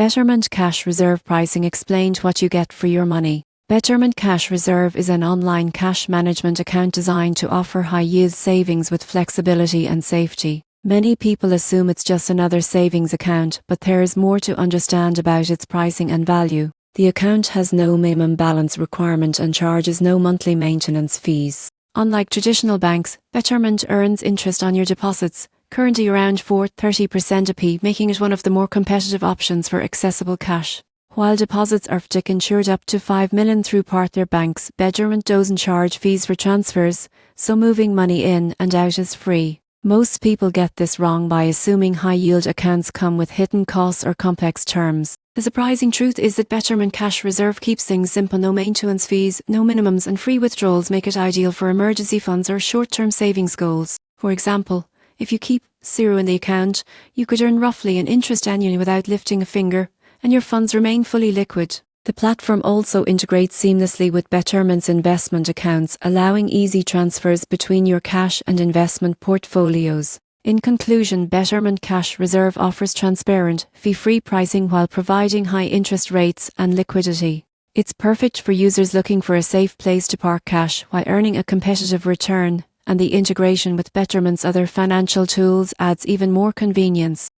Betterment Cash Reserve pricing explained what you get for your money. Betterment Cash Reserve is an online cash management account designed to offer high-yield savings with flexibility and safety. Many people assume it's just another savings account, but there is more to understand about its pricing and value. The account has no minimum balance requirement and charges no monthly maintenance fees. Unlike traditional banks, Betterment earns interest on your deposits, currently around 30% a p, making it one of the more competitive options for accessible cash. While deposits are FDIC insured up to 5 million through partner banks, Betterment doesn't charge fees for transfers, so moving money in and out is free. Most people get this wrong by assuming high-yield accounts come with hidden costs or complex terms. The surprising truth is that Betterment Cash Reserve keeps things simple: no maintenance fees, no minimums, and free withdrawals make it ideal for emergency funds or short-term savings goals. For example, if you keep zero in the account, you could earn roughly an interest annually without lifting a finger, and your funds remain fully liquid. The platform also integrates seamlessly with Betterment's investment accounts, allowing easy transfers between your cash and investment portfolios. In conclusion, Betterment Cash Reserve offers transparent, fee-free pricing while providing high interest rates and liquidity. It's perfect for users looking for a safe place to park cash while earning a competitive return, and the integration with Betterment's other financial tools adds even more convenience.